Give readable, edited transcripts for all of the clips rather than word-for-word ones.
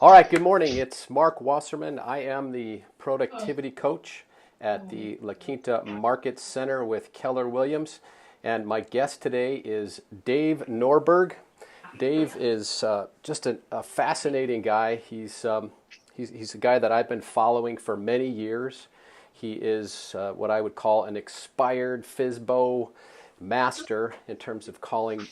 All right, good morning. It's Mark Wasserman. I am the productivity coach at the La Quinta Market Center with Keller Williams. And my guest today is Dave Norberg. Dave is just a fascinating guy. He's a guy that I've been following for many years. He is what I would call an expired FISBO master in terms of calling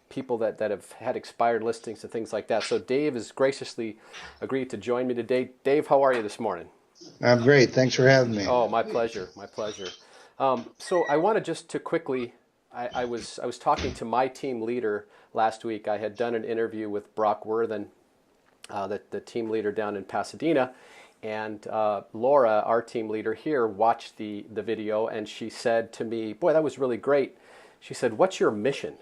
people that have had expired listings and things like that. So Dave has graciously agreed to join me today. Dave, how are you this morning? I'm great. Thanks for having me. Oh, my pleasure, my pleasure. So I wanted just to quickly, I was talking to my team leader last week. I had done an interview with Brock Worthen, the team leader down in Pasadena, and Laura, our team leader here, watched the video, and she said to me, "Boy, that was really great." She said, "What's your mission?"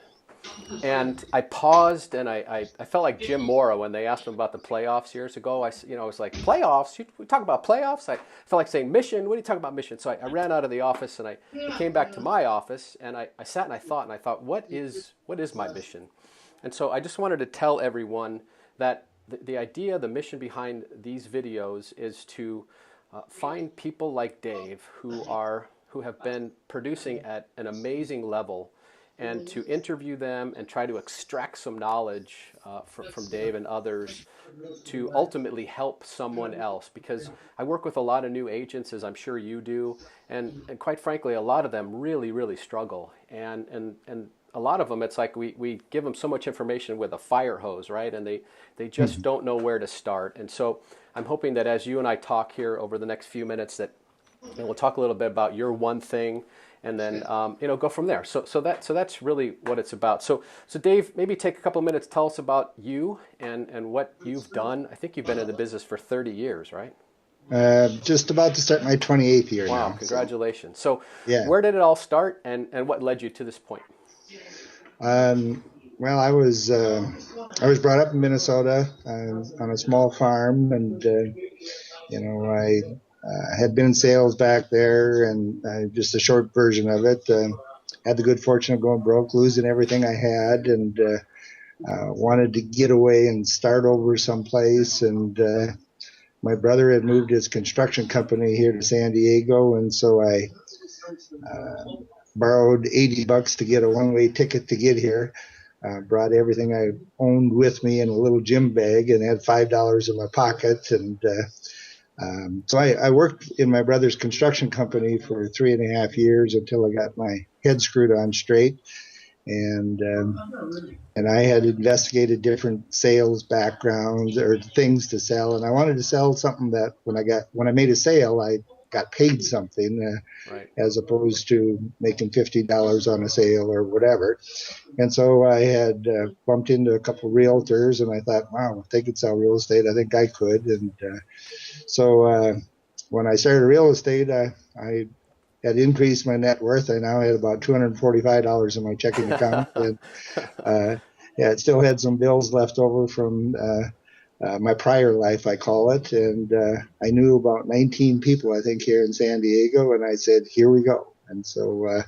And I paused, and I felt like Jim Mora when they asked him about the playoffs years ago. I was like, playoffs? We talk about playoffs? I felt like saying mission. What are you talking about mission? So I ran out of the office, and I came back to my office, and I sat and I thought, what is my mission? And so I just wanted to tell everyone that the idea, the mission behind these videos is to find people like Dave who have been producing at an amazing level, and to interview them and try to extract some knowledge from Dave and others to ultimately help someone else. Because I work with a lot of new agents, as I'm sure you do, and quite frankly, a lot of them really, really struggle. And a lot of them, it's like we give them so much information with a fire hose, right? And they just don't know where to start. And so I'm hoping that as you and I talk here over the next few minutes, that we'll talk a little bit about your one thing, and then go from there. So that's really what it's about. So Dave, maybe take a couple of minutes, tell us about you and what you've done. I think you've been in the business for 30 years, right? Just about to start my 28th year Wow, now. congratulations. So Yeah. where did it all start, and what led you to this point? Well, I was brought up in Minnesota on a small farm, and I had been in sales back there, and just a short version of it. Had the good fortune of going broke, losing everything I had, and wanted to get away and start over someplace. And my brother had moved his construction company here to San Diego, and so I borrowed $80 to get a one-way ticket to get here. Brought everything I owned with me in a little gym bag and had $5 in my pocket. And so I worked in my brother's construction company for 3.5 years until I got my head screwed on straight. And I had investigated different sales backgrounds or things to sell, and I wanted to sell something that when I made a sale, I got paid something, Right. as opposed to making $50 on a sale or whatever. And so I had bumped into a couple of realtors, and I thought, wow, if they could sell real estate, I think I could. And so when I started real estate, I had increased my net worth. I now had about $245 in my checking account, and it still had some bills left over from my prior life, I call it. And I knew about 19 people, I think, here in San Diego, and I said, here we go. And so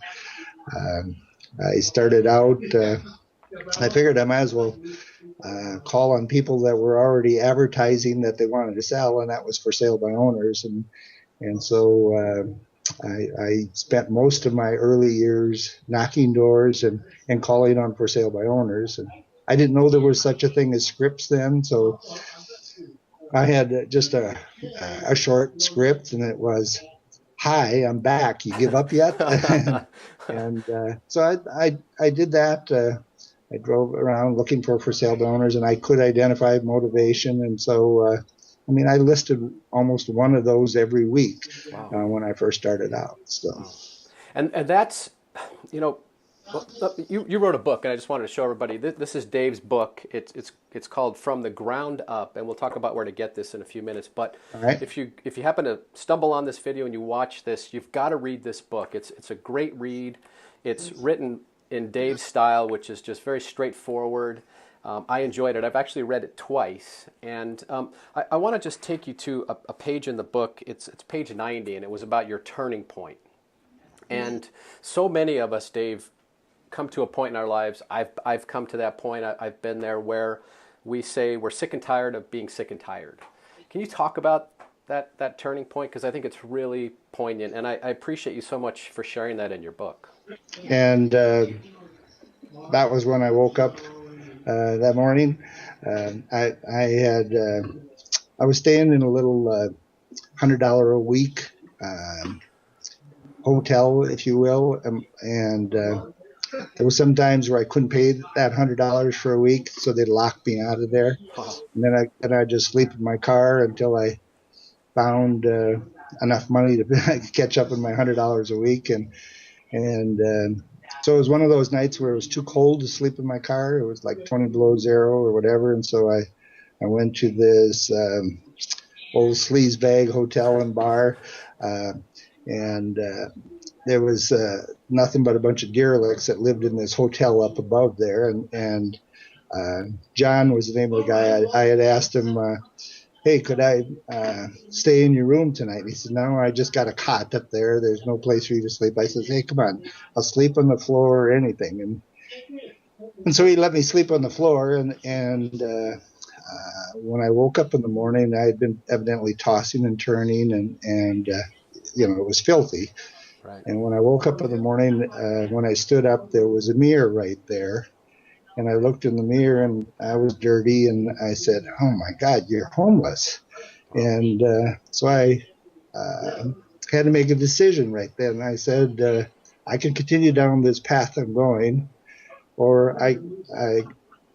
I started out, I figured I might as well call on people that were already advertising that they wanted to sell, and that was for sale by owners. And so I spent most of my early years knocking doors and calling on for sale by owners. And I didn't know there was such a thing as scripts then, so I had just a short script, and it was, "Hi, I'm back. You give up yet?" And so I did that. I drove around looking for sale by owners, and I could identify motivation. And so, I listed almost one of those every week. Wow. When I first started out. So, Wow. And that's, you know, you wrote a book, and I just wanted to show everybody. This is Dave's book. It's called From the Ground Up, and we'll talk about where to get this in a few minutes. But all right. if you happen to stumble on this video and you watch this, you've got to read this book. It's a great read. It's written in Dave's style, which is just very straightforward. I enjoyed it. I've actually read it twice, and I want to just take you to a page in the book. It's page 90, and it was about your turning point. And so many of us, Dave, come to a point in our lives. I've come to that point. I've been there where we say we're sick and tired of being sick and tired. Can you talk about that turning point? Because I think it's really poignant, and I appreciate you so much for sharing that in your book. And that was when I woke up that morning. I was staying in a little $100 a week hotel, if you will, and there was some times where I couldn't pay that $100 for a week, so they'd lock me out of there. Wow. And then I'd just sleep in my car until I found enough money to catch up with my $100 a week, and so it was one of those nights where it was too cold to sleep in my car. It was like 20 below zero or whatever, and so I went to this old sleazebag hotel and bar, and there was nothing but a bunch of derelicts that lived in this hotel up above there, and John was the name of the guy. I had asked him, hey, could I stay in your room tonight? And he said, no, I just got a cot up there. There's no place for you to sleep. I said, hey, come on, I'll sleep on the floor or anything. And so he let me sleep on the floor. And when I woke up in the morning, I had been evidently tossing and turning, and it was filthy. Right. And when I woke up in the morning, when I stood up, there was a mirror right there. And I looked in the mirror, and I was dirty, and I said, oh, my God, you're homeless. And so I had to make a decision right then. I said, I can continue down this path I'm going, or I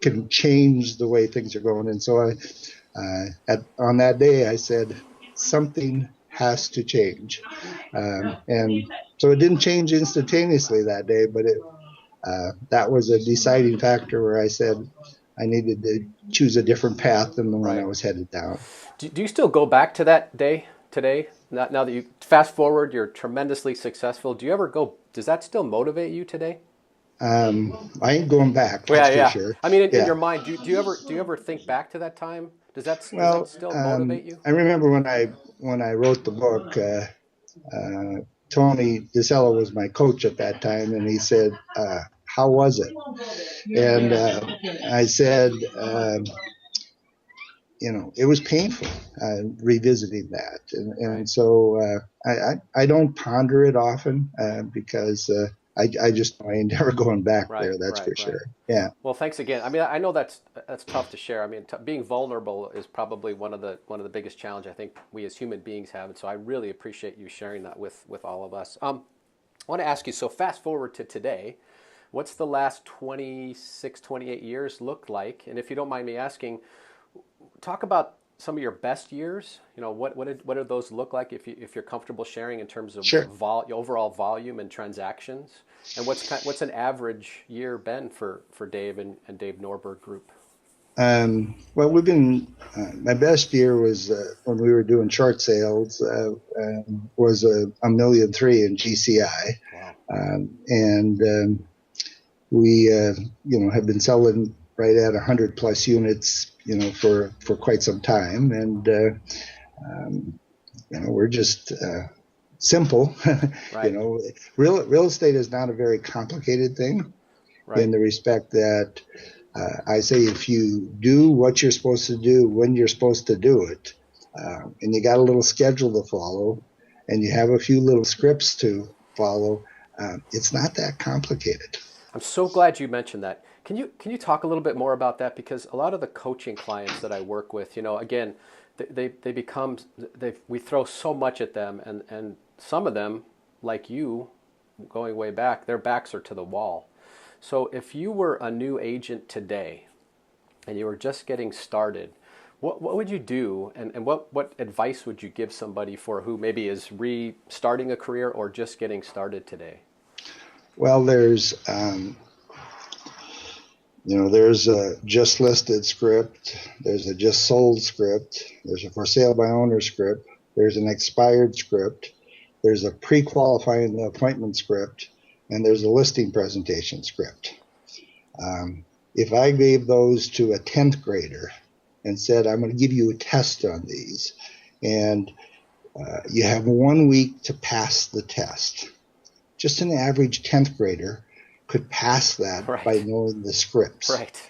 can change the way things are going. And so on that day, I said, something has to change. And so it didn't change instantaneously that day, but that was a deciding factor where I said I needed to choose a different path than the one I was headed down. Do you still go back to that day today? Now that you fast forward, you're tremendously successful. Does that still motivate you today? I ain't going back. That's for sure. I mean, in your mind, do you ever think back to that time? Does that still motivate you? I remember when I wrote the book, Tony DeSello was my coach at that time, and he said, how was it? And I said, it was painful revisiting that. And so I don't ponder it often because I just know I ain't never going back there. That's for sure. Yeah. Well, thanks again. I mean, I know that's tough to share. I mean, being vulnerable is probably one of the biggest challenges I think we as human beings have, and so I really appreciate you sharing that with all of us. I want to ask you. So fast forward to today. What's the last 26, 28 years look like? And if you don't mind me asking, talk about some of your best years. What do those look like if you're comfortable sharing in terms of overall volume and transactions? And what's an average year been for Dave and Dave Norberg Group? Well, we've been. My best year was when we were doing short sales. Was $1.3 million in GCI. Wow. And we have been selling right at 100 plus units, for quite some time, and we're just simple. Right. Real estate is not a very complicated thing, in the respect that I say if you do what you're supposed to do when you're supposed to do it, and you got a little schedule to follow, and you have a few little scripts to follow, it's not that complicated. I'm so glad you mentioned that. Can you talk a little bit more about that? Because a lot of the coaching clients that I work with, again, we throw so much at them, and some of them, like you, going way back, their backs are to the wall. So if you were a new agent today, and you were just getting started, what would you do, and what advice would you give somebody for who maybe is restarting a career or just getting started today? Well, there's a just listed script, there's a just sold script, there's a for sale by owner script, there's an expired script, there's a pre-qualifying the appointment script, and there's a listing presentation script. If I gave those to a 10th grader and said, I'm going to give you a test on these, and you have 1 week to pass the test, just an average 10th grader could pass that by knowing the scripts. Right.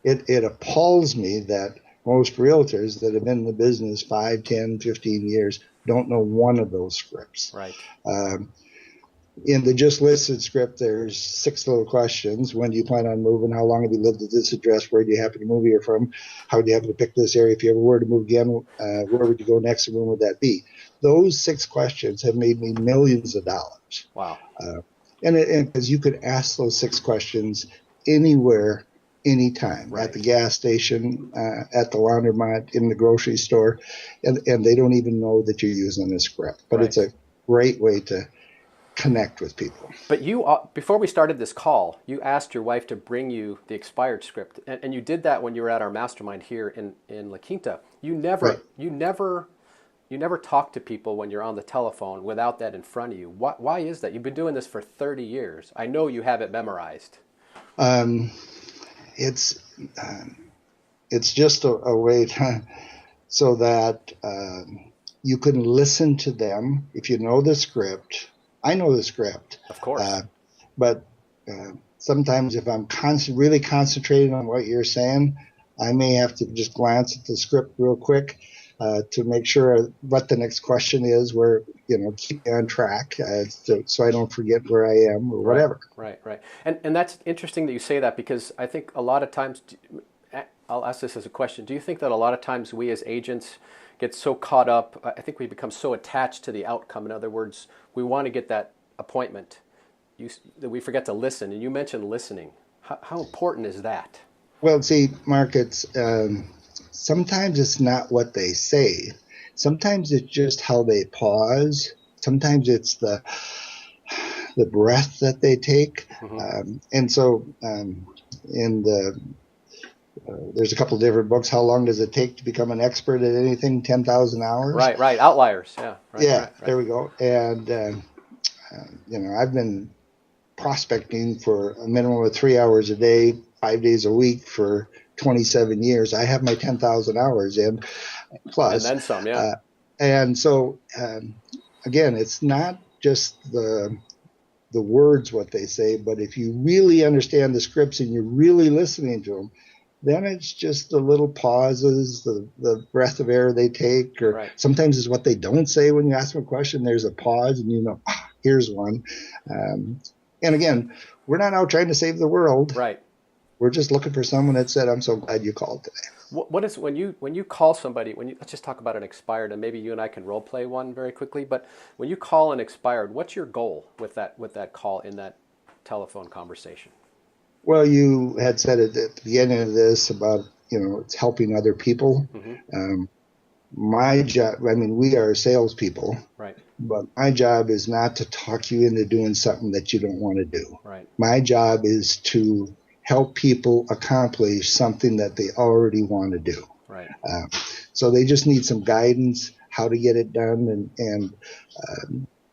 it appalls me that most realtors that have been in the business 5, 10, 15 years don't know one of those scripts. Right. Um, in the just listed script, there's 6 little questions. When do you plan on moving? How long have you lived at this address? Where do you happen to move here from? How do you happen to pick this area? If you ever were to move again, where would you go next and when would that be? Those 6 questions have made me millions of dollars. Wow. And because you could ask those 6 questions anywhere, anytime, Right. at the gas station, at the laundromat, in the grocery store, and they don't even know that you're using this script. But It's a great way to connect with people. But you, before we started this call, you asked your wife to bring you the expired script, and you did that when you were at our mastermind here in La Quinta. You never talk to people when you're on the telephone without that in front of you. Why is that? You've been doing this for 30 years. I know you have it memorized. It's just a way to, so that you can listen to them. If you know the script, I know the script. Of course. But sometimes if I'm really concentrating on what you're saying, I may have to just glance at the script real quick to make sure what the next question is, where, keep me on track so I don't forget where I am or whatever. Right. And that's interesting that you say that, because I think a lot of times, I'll ask this as a question, do you think that a lot of times we as agents get so caught up, I think we become so attached to the outcome. In other words, we want to get that appointment, that we forget to listen. And you mentioned listening. How important is that? Well, see, Mark, it's sometimes it's not what they say. Sometimes it's just how they pause. Sometimes it's the breath that they take. Mm-hmm. And so in the there's a couple of different books. How long does it take to become an expert at anything? 10,000 hours. Right. Outliers. Yeah. Right. There we go. And I've been prospecting for a minimum of 3 hours a day, 5 days a week for 27 years. I have my 10,000 hours in plus. And then some. Yeah. And so again, it's not just the words what they say, but if you really understand the scripts and you're really listening to them, then it's just the little pauses, the breath of air they take, or sometimes it's what they don't say when you ask them a question. There's a pause, and here's one. And again, we're not out trying to save the world. Right. We're just looking for someone that said, "I'm so glad you called today." What is when you call somebody? Let's just talk about an expired, and maybe you and I can role play one very quickly. But when you call an expired, what's your goal with that call in that telephone conversation? Well, you had said it at the beginning of this about, it's helping other people. Mm-hmm. My job, we are salespeople, right? But my job is not to talk you into doing something that you don't want to do. Right. My job is to help people accomplish something that they already want to do. Right. So they just need some guidance how to get it done, and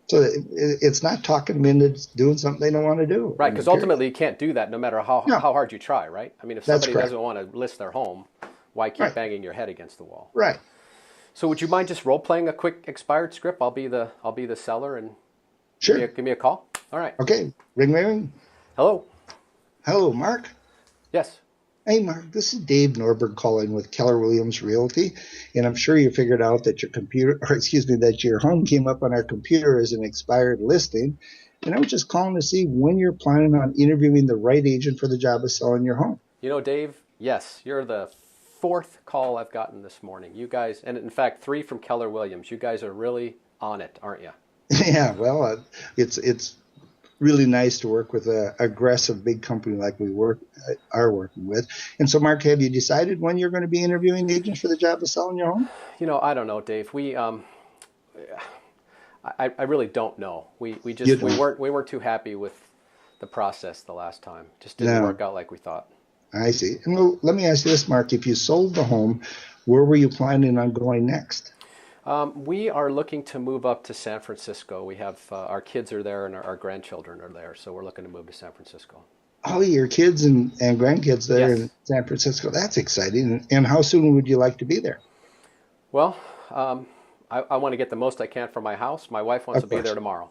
so it's not talking them into doing something they don't want to do. Right, because ultimately you can't do that no matter how hard you try, right? If somebody doesn't want to list their home, why keep banging your head against the wall? Right. So would you mind just role playing a quick expired script? I'll be the seller, and sure. Give me a call. All right. Okay. Ring. Hello. Hello, Mark. Yes. Hey, Mark, this is Dave Norberg calling with Keller Williams Realty, and I'm sure you figured out that that your home came up on our computer as an expired listing, and I was just calling to see when you're planning on interviewing the right agent for the job of selling your home. Dave, yes, you're the 4th call I've gotten this morning. You guys, and in fact, 3 from Keller Williams. You guys are really on it, aren't you? Yeah, well, it's really nice to work with an aggressive big company like we are working with. And so, Mark, have you decided when you're going to be interviewing agents for the job of selling your home? I don't know, Dave. I really don't know. We weren't too happy with the process the last time. Just didn't work out like we thought. I see. And let me ask you this, Mark. If you sold the home, where were you planning on going next? We are looking to move up to San Francisco. We have our kids are there and our grandchildren are there, so we're looking to move to San Francisco. Oh, your kids and grandkids there in San Francisco. That's exciting. And how soon would you like to be there? Well, I want to get the most I can from my house. My wife wants to be there tomorrow.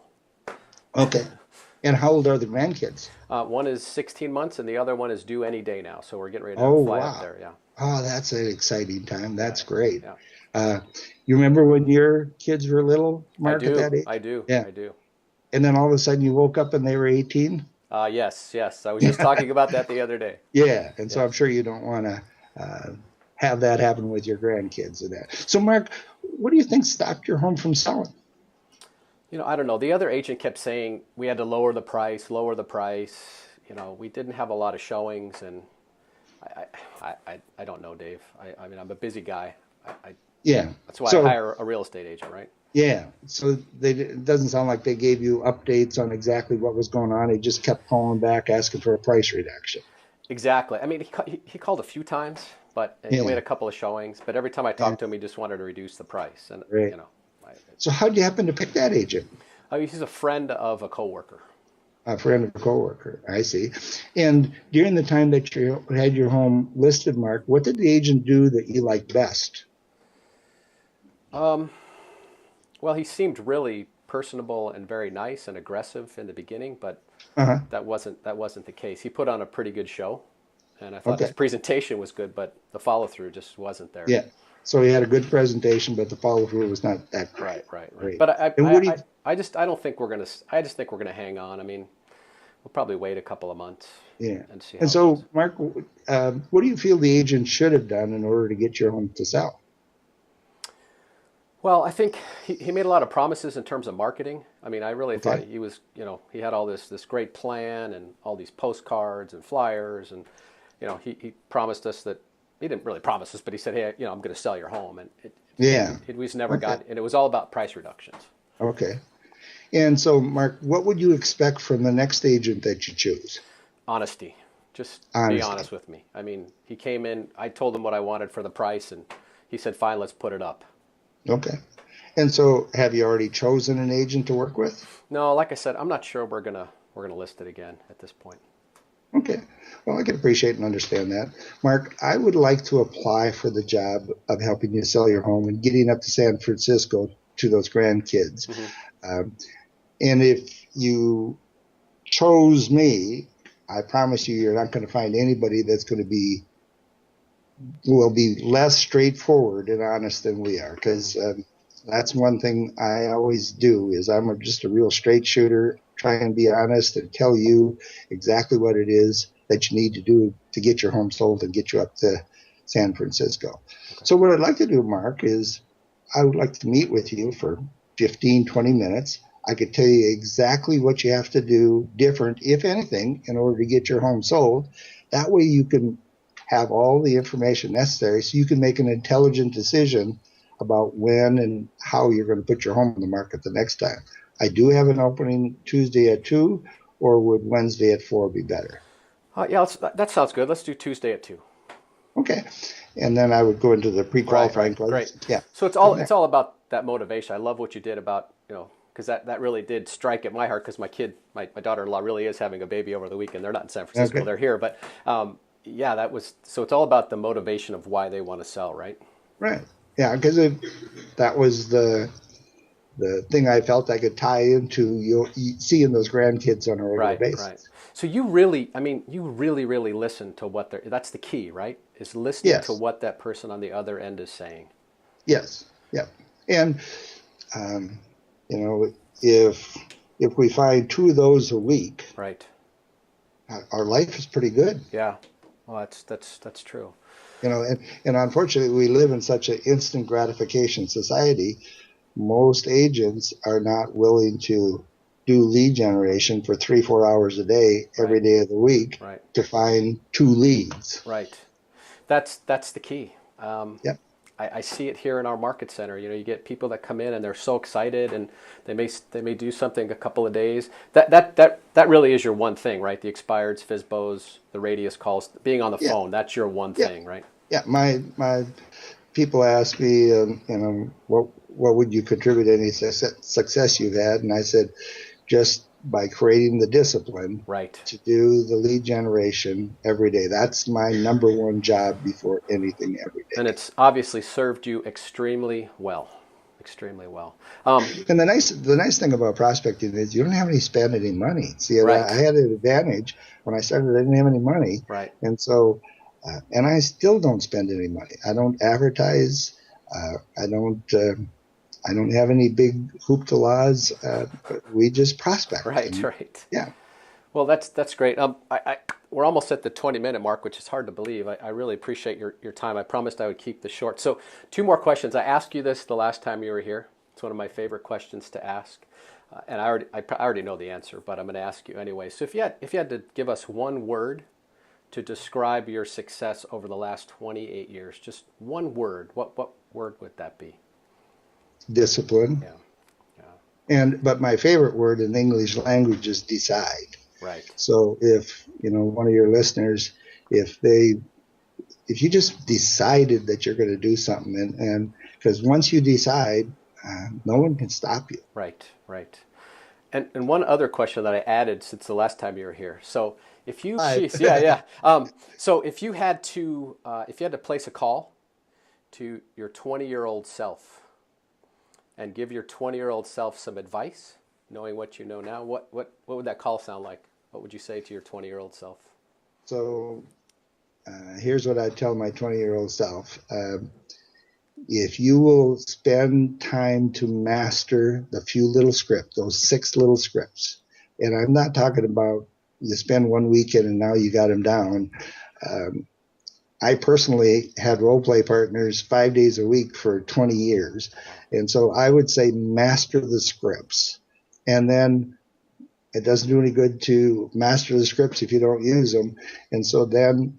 Okay. And how old are the grandkids? One is 16 months, and the other one is due any day now. So we're getting ready to Oh, fly up wow. there. Yeah, Oh, that's an exciting time. yeah, That's great. yeah. Uh, you remember when your kids were little, I Mark, at do, that I age? do, Yeah. I do. And then all of a sudden you woke up and they were 18? Yes, yes. I was just talking about that the other day. Yeah. And so I'm Yes. sure you don't want to have that happen with your grandkids and that. So, Mark, what do you think stopped your home from selling? I don't know. The other agent kept saying we had to lower the price, lower the price. We didn't have a lot of showings, and I don't know, Dave. I mean, I'm a busy guy. Yeah. That's why I So, hire a real estate agent, right? yeah. So it doesn't sound like they gave you updates on exactly what was going on. They just kept calling back asking for a price reduction. Exactly. I mean, he called a few times, but we had Yeah. a couple of showings. But every time I And talked to him, he just wanted to reduce the price. And right. I, So how'd you happen to pick that agent? he's a friend of a coworker. A friend of a coworker. I see. And during the time that you had your home listed, Mark, what did the agent do that you liked best? Um, well, he seemed really personable and very nice and aggressive in the beginning, but Uh-huh. that wasn't the case. He put on a pretty good show, and I thought his Okay. presentation was good, but the follow through just wasn't there. Yeah. So he had a good presentation, but the follow through was not that Right, great. right, right. Great. But And what do you? I don't think we're gonna. I just think we're gonna hang on. I mean, we'll probably wait a couple of months Yeah. and see And how it so, goes. Mark, what do you feel the agent should have done in order to get your home to sell? Well, I think he made a lot of promises in terms of marketing. I mean, I really thought Okay. he was, he had all this great plan and all these postcards and flyers, and he promised us that he didn't really promise us, but he said, hey, I'm going to sell your home, and Yeah. it was never Okay. got, and it was all about price reductions. Okay. And so, Mark, what would you expect from the next agent that you choose? Honesty, just be Honesty. honest with me. I mean, he came in, I told him what I wanted for the price, and he said, fine, let's put it up. Okay. And so, have you already chosen an agent to work with? No, like I said, I'm not sure we're gonna list it again at this point. Okay. Well, I can appreciate and understand that. Mark, I would like to apply for the job of helping you sell your home and getting up to San Francisco to those grandkids. Hmm. Um, and if you chose me, I promise you, you're not going to find anybody that's going to will be less straightforward and honest than we are. Because that's one thing I always do is just a real straight shooter, try and be honest and tell you exactly what it is that you need to do to get your home sold and get you up to San Francisco. Okay. So what I'd like to do, Mark, is I would like to meet with you for 15, 20 minutes. I could tell you exactly what you have to do different, if anything, in order to get your home sold. That way you can have all the information necessary so you can make an intelligent decision about when and how you're going to put your home on the market the next time. I do have an opening Tuesday at 2, or would Wednesday at 4 be better? Yeah, that sounds good. Let's do Tuesday at 2. Okay. And then I would go into the Right, pre-qualifying right, great. process. Yeah. So it's From all there. it's all about that motivation. I love what you did about because that really did strike at my heart because my daughter-in-law really is having a baby over the weekend. They're not in San Francisco, Okay. they're here, but yeah, that was so it's all about the motivation of why they want to sell, right? Right. Yeah, because that was the thing I felt I could tie into seeing those grandkids on a regular Right, right. basis. So you really listen to what they're. That's the key, right? Is listening to Yes. what that person on the other end is saying. Yes. Yeah. And um, you know, if we find 2 of those a week, Right. our life is pretty good. Yeah. Well, that's true. And unfortunately, we live in such an instant gratification society. Most agents are not willing to do lead generation for 3, 4 hours a day, Right. every day of the week Right. to find 2 leads. Right. That's the key. Yep. I see it here in our market center. You get people that come in and they're so excited, and they may do something a couple of days. That really is your one thing, right? The expireds, FISBOs, the radius calls, being on the Yeah. phone. That's your one Yeah. thing, right? Yeah. My people ask me, what would you contribute to any success you've had? And I said, just by creating the discipline Right. to do the lead generation every day. That's my number one job before anything every And day. it's obviously served you extremely well. extremely well. And the nice thing about prospecting is you don't have to spend any money. See, Right. I had an advantage when I started. I didn't have any money, Right. and so and I still don't spend any money. I don't advertise. I don't. I don't have any big hooptalas. We just prospect. Right. And, Right. yeah. Well, that's great. We're almost at the 20-minute mark, which is hard to believe. I really appreciate your time. I promised I would keep this short. So, two more questions. I asked you this the last time you were here. It's one of my favorite questions to ask, and I already know the answer, but I'm going to ask you anyway. So, if you had to give us one word to describe your success over the last 28 years, just one word, what word would that be? Discipline. Yeah. But my favorite word in the English language is decide. Right. So if one of your listeners, if you just decided that you're going to do something, and because once you decide, no one can stop you. Right. And one other question that I added since the last time you were here. So if you, so if you had to place a call to your 20-year-old self and give your 20-year-old self some advice, knowing what you know now, what would that call sound like? What would you say to your 20-year-old self? So here's what I'd tell my 20-year-old self. If you will spend time to master the few little scripts, those 6 little scripts, and I'm not talking about you spend one weekend and now you got them down. I personally had role play partners 5 days a week for 20 years. And so I would say master the scripts. And then it doesn't do any good to master the scripts if you don't use them. And so then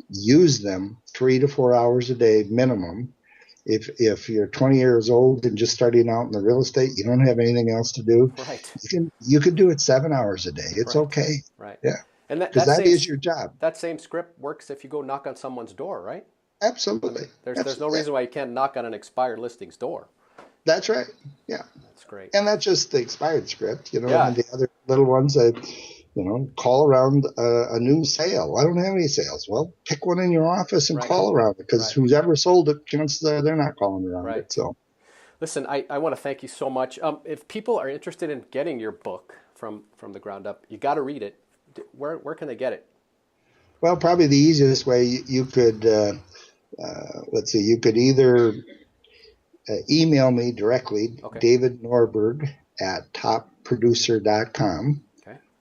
use them 3 to 4 hours a day minimum. If you're 20 years old and just starting out in the real estate, you don't have anything else to do. Right. You can do it 7 hours a day. It's okay. Right. Yeah. And because that is your job. That same script works if you go knock on someone's door, right? Absolutely. I mean, there's no reason why you can't knock on an expired listing's door. That's right. Yeah. That's great. And that's just the expired script, Yeah. And the other little ones that, call around a new sale. I don't have any sales. Well, pick one in your office and call around it, because whoever sold it, chances are they're not calling around it. So, listen, I want to thank you so much. If people are interested in getting your book from the ground up, you got to read it. Where can they get it? Well, probably the easiest way you could, let's see, you could either email me directly, David Norberg at topproducer.com,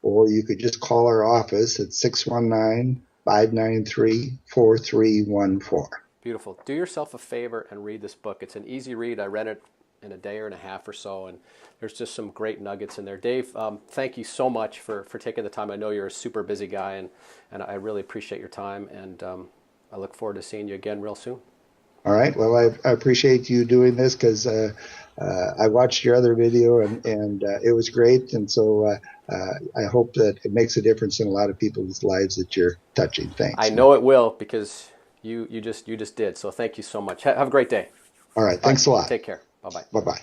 or you could just call our office at 619-593-4314. Beautiful. Do yourself a favor and read this book. It's an easy read. I read it in a day and a half or so, and there's just some great nuggets in there. Dave, thank you so much for taking the time. I know you're a super busy guy, and I really appreciate your time, and I look forward to seeing you again real soon. All right. Well, I appreciate you doing this, because I watched your other video, and it was great, and so I hope that it makes a difference in a lot of people's lives that you're touching. Thanks. I know it will, because you just did. So thank you so much. Have a great day. All right. Thanks a lot. Take care. Bye-bye. Bye-bye.